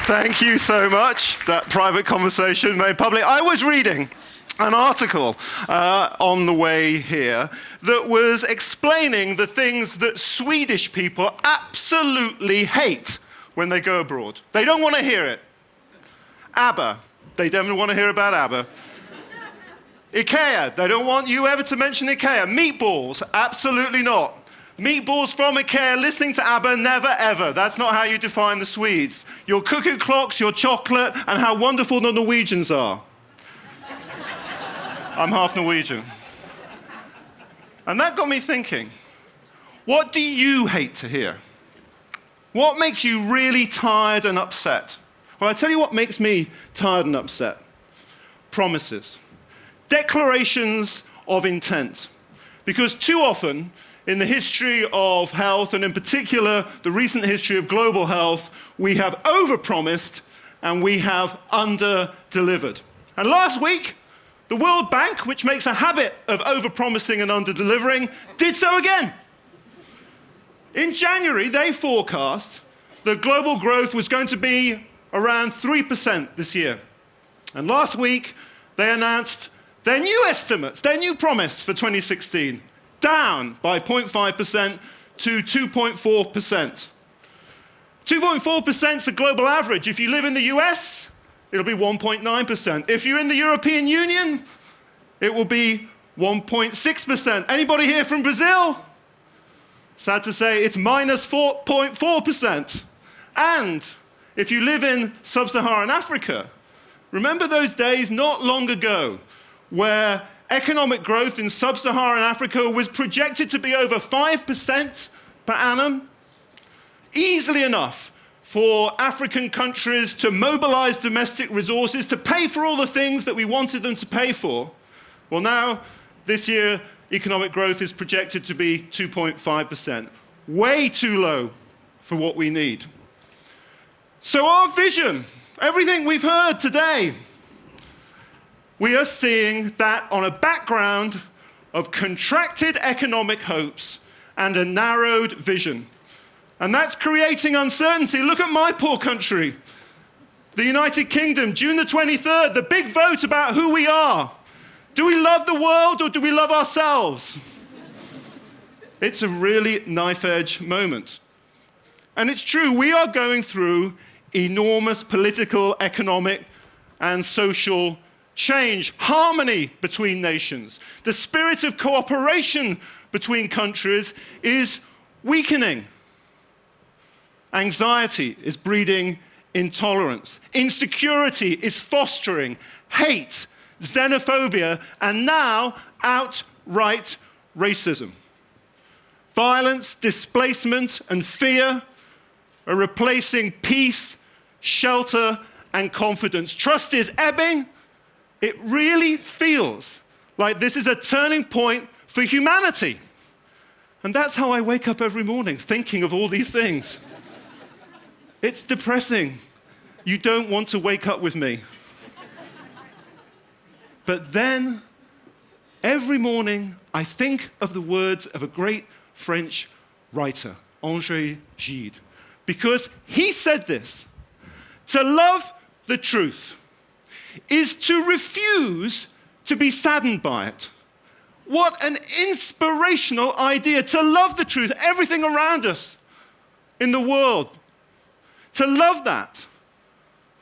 Thank you so much. That private conversation made public. I was reading an article on the way here that was explaining the things that Swedish people absolutely hate when they go abroad. They don't want to hear it. ABBA. They don't want to hear about ABBA. IKEA. They don't want you ever to mention IKEA. Meatballs. Absolutely not. Meatballs from IKEA, listening to ABBA, never ever. That's not how you define the Swedes. Your cuckoo clocks, your chocolate, and how wonderful the Norwegians are. I'm half Norwegian. And that got me thinking, what do you hate to hear? What makes you really tired and upset? Well, I tell you what makes me tired and upset. Promises. Declarations of intent. Because too often, in the history of health, and in particular, the recent history of global health, we have overpromised and we have under-delivered. And last week, the World Bank, which makes a habit of overpromising and under-delivering, did so again. In January, they forecast that global growth was going to be around 3% this year. And last week, they announced their new estimates, their new promise for 2016, down by 0.5% to 2.4%. 2.4% is the global average. If you live in the US, it'll be 1.9%. If you're in the European Union, it will be 1.6%. Anybody here from Brazil? Sad to say, it's minus 4.4%. And if you live in sub-Saharan Africa, remember those days not long ago where economic growth in sub-Saharan Africa was projected to be over 5% per annum? Easily enough for African countries to mobilize domestic resources to pay for all the things that we wanted them to pay for. Well, now, this year, economic growth is projected to be 2.5%. Way too low for what we need. So our vision, everything we've heard today, we are seeing that on a background of contracted economic hopes and a narrowed vision. And that's creating uncertainty. Look at my poor country, the United Kingdom, June the 23rd, the big vote about who we are. Do we love the world or do we love ourselves? It's a really knife-edge moment. And it's true, we are going through enormous political, economic, and social change, harmony between nations. The spirit of cooperation between countries is weakening. Anxiety is breeding intolerance. Insecurity is fostering hate, xenophobia, and now outright racism. Violence, displacement, and fear are replacing peace, shelter, and confidence. Trust is ebbing. It really feels like this is a turning point for humanity. And that's how I wake up every morning, thinking of all these things. It's depressing. You don't want to wake up with me. But then, every morning, I think of the words of a great French writer, André Gide, because he said this: to love the truth is to refuse to be saddened by it. What an inspirational idea, to love the truth, everything around us in the world. To love that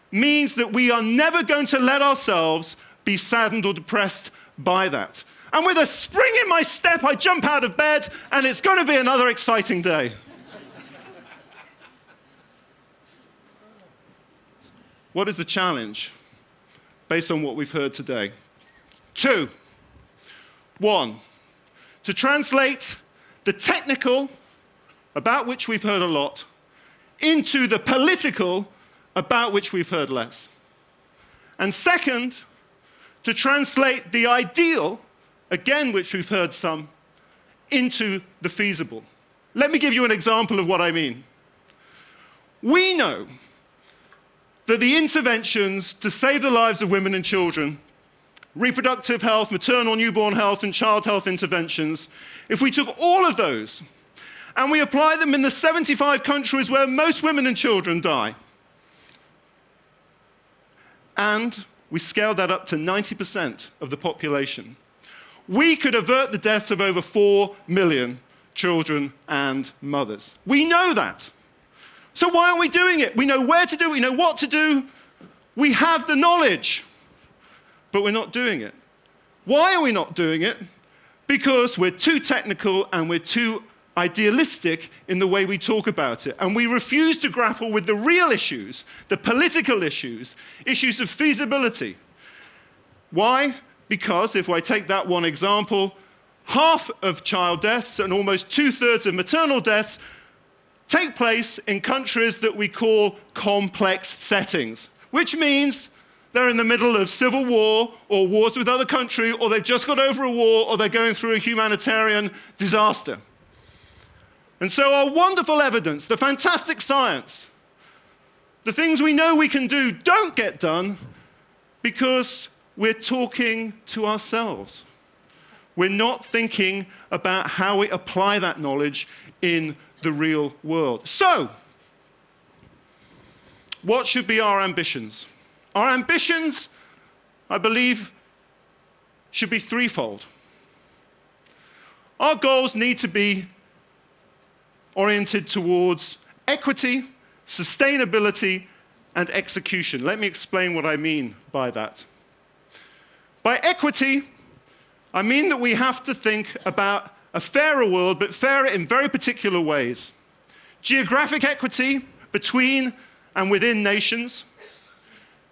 means that we are never going to let ourselves be saddened or depressed by that. And with a spring in my step, I jump out of bed, and it's going to be another exciting day. What is the challenge based on what we've heard today? 2. 1, to translate the technical, about which we've heard a lot, into the political, about which we've heard less. And second, to translate the ideal, again, which we've heard some, into the feasible. Let me give you an example of what I mean. We know that the interventions to save the lives of women and children, reproductive health, maternal newborn health, and child health interventions, if we took all of those and we apply them in the 75 countries where most women and children die, and we scaled that up to 90% of the population, we could avert the deaths of over 4 million children and mothers. We know that. So why aren't we doing it? We know where to do it, we know what to do, we have the knowledge, but we're not doing it. Why are we not doing it? Because we're too technical and we're too idealistic in the way we talk about it. And we refuse to grapple with the real issues, the political issues, issues of feasibility. Why? Because if I take that one example, half of child deaths and almost 2/3 of maternal deaths take place in countries that we call complex settings, which means they're in the middle of civil war or wars with other countries, or they've just got over a war, or they're going through a humanitarian disaster. And so our wonderful evidence, the fantastic science, the things we know we can do don't get done because we're talking to ourselves. We're not thinking about how we apply that knowledge in the real world. So, what should be our ambitions? Our ambitions, I believe, should be threefold. Our goals need to be oriented towards equity, sustainability, and execution. Let me explain what I mean by that. By equity, I mean that we have to think about a fairer world, but fairer in very particular ways. Geographic equity between and within nations.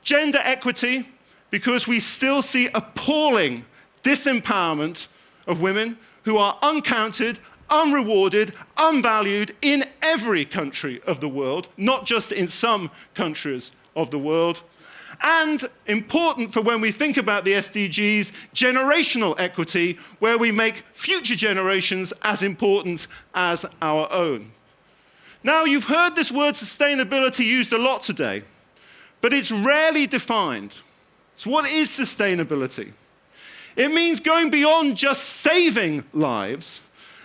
Gender equity, because we still see appalling disempowerment of women who are uncounted, unrewarded, unvalued in every country of the world, not just in some countries of the world. And important for when we think about the SDGs, generational equity, where we make future generations as important as our own. Now, you've heard this word sustainability used a lot today, but it's rarely defined. So what is sustainability? It means going beyond just saving lives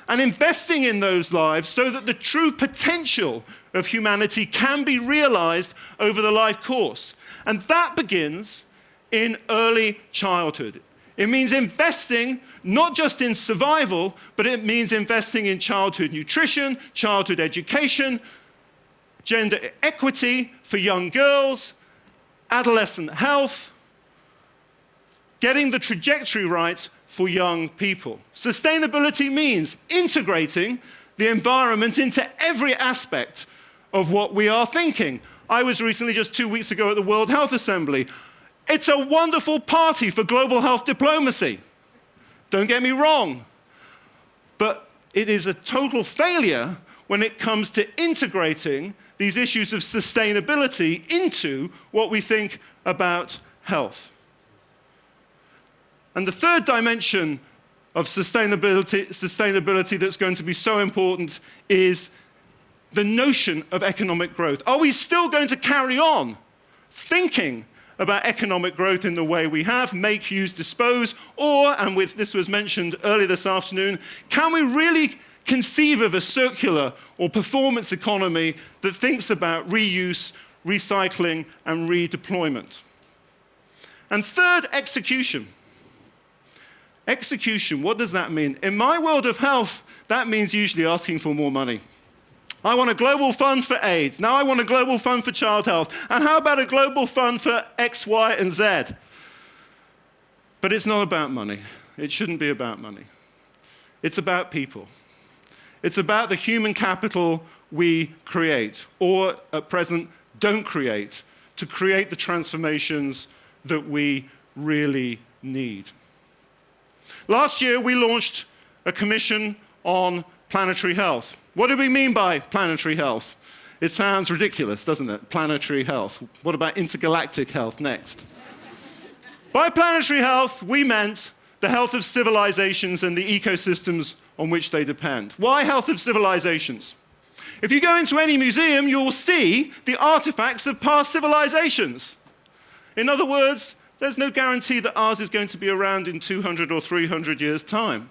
and investing in those lives so that the true potential of humanity can be realized over the life course. And that begins in early childhood. It means investing not just in survival, but it means investing in childhood nutrition, childhood education, gender equity for young girls, adolescent health, getting the trajectory right for young people. Sustainability means integrating the environment into every aspect of what we are thinking. I was recently, just 2 weeks ago, at the World Health Assembly. It's a wonderful party for global health diplomacy. Don't get me wrong. But it is a total failure when it comes to integrating these issues of sustainability into what we think about health. And the third dimension of sustainability that's going to be so important is the notion of economic growth. Are we still going to carry on thinking about economic growth in the way we have, make, use, dispose, or, and this was mentioned earlier this afternoon, can we really conceive of a circular or performance economy that thinks about reuse, recycling, and redeployment? And third, execution. Execution, what does that mean? In my world of health, that means usually asking for more money. I want a global fund for AIDS. Now I want a global fund for child health. And how about a global fund for X, Y, and Z? But it's not about money. It shouldn't be about money. It's about people. It's about the human capital we create, or at present don't create, to create the transformations that we really need. Last year, we launched a commission on planetary health. What do we mean by planetary health? It sounds ridiculous, doesn't it? Planetary health. What about intergalactic health next? By planetary health, we meant the health of civilizations and the ecosystems on which they depend. Why health of civilizations? If you go into any museum, you'll see the artifacts of past civilizations. In other words, there's no guarantee that ours is going to be around in 200 or 300 years' time.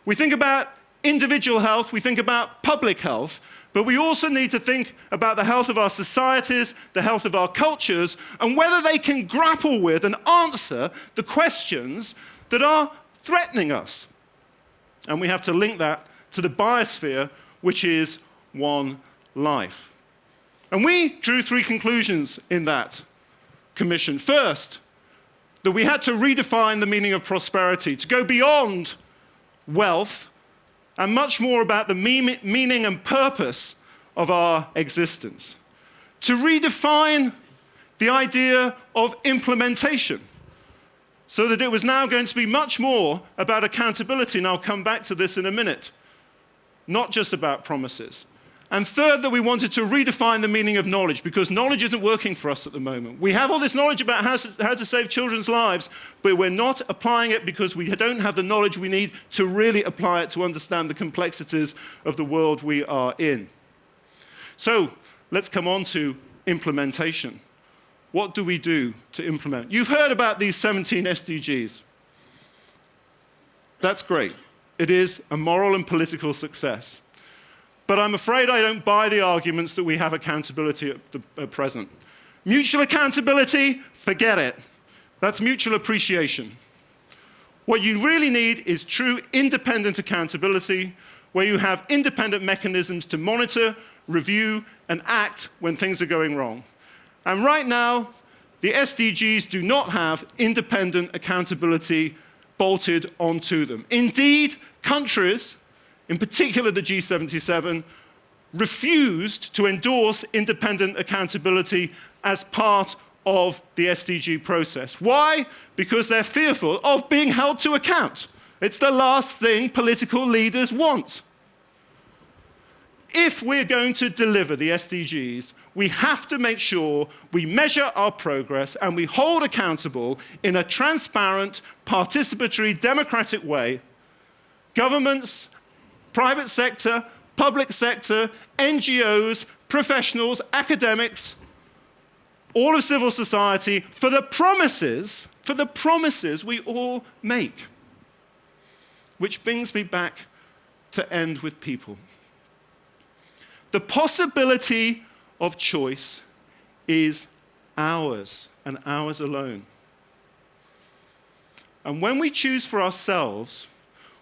We think about individual health, we think about public health, but we also need to think about the health of our societies, the health of our cultures, and whether they can grapple with and answer the questions that are threatening us. And we have to link that to the biosphere, which is one life. And we drew 3 conclusions in that commission. First, that we had to redefine the meaning of prosperity, to go beyond wealth and much more about the meaning and purpose of our existence. To redefine the idea of implementation, so that it was now going to be much more about accountability, and I'll come back to this in a minute, not just about promises. And third, that we wanted to redefine the meaning of knowledge, because knowledge isn't working for us at the moment. We have all this knowledge about how to save children's lives, but we're not applying it because we don't have the knowledge we need to really apply it to understand the complexities of the world we are in. So let's come on to implementation. What do we do to implement? You've heard about these 17 SDGs. That's great. It is a moral and political success. But I'm afraid I don't buy the arguments that we have accountability at present. Mutual accountability, forget it. That's mutual appreciation. What you really need is true independent accountability, where you have independent mechanisms to monitor, review, and act when things are going wrong. And right now, the SDGs do not have independent accountability bolted onto them. Indeed, countries, in particular the G77, refused to endorse independent accountability as part of the SDG process. Why? Because they're fearful of being held to account. It's the last thing political leaders want. If we're going to deliver the SDGs, we have to make sure we measure our progress and we hold accountable in a transparent, participatory, democratic way governments, private sector, public sector, NGOs, professionals, academics, all of civil society, for the promises we all make. Which brings me back to end with people. The possibility of choice is ours and ours alone. And when we choose for ourselves,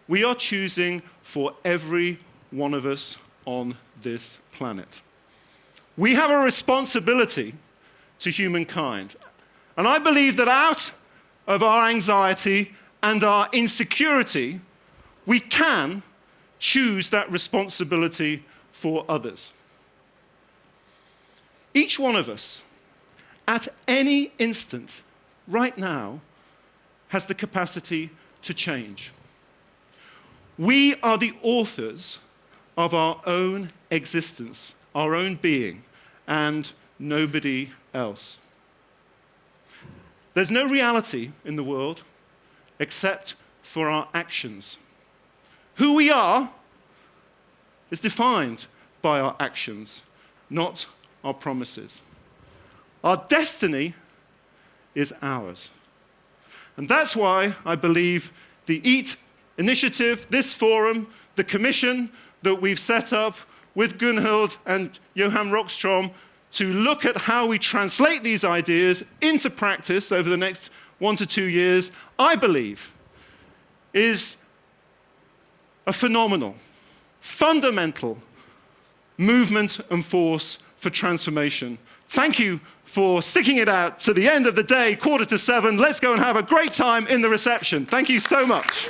we are choosing for every one of us on this planet. We have a responsibility to humankind. And I believe that out of our anxiety and our insecurity, we can choose that responsibility for others. Each one of us, at any instant, right now, has the capacity to change. We are the authors of our own existence, our own being, and nobody else. There's no reality in the world except for our actions. Who we are is defined by our actions, not our promises. Our destiny is ours. And that's why I believe the EAT initiative, this forum, the commission that we've set up with Gunhild and Johan Rockstrom to look at how we translate these ideas into practice over the next 1 to 2 years, I believe, is a phenomenal, fundamental movement and force for transformation. Thank you for sticking it out to the end of the day, 6:45. Let's go and have a great time in the reception. Thank you so much.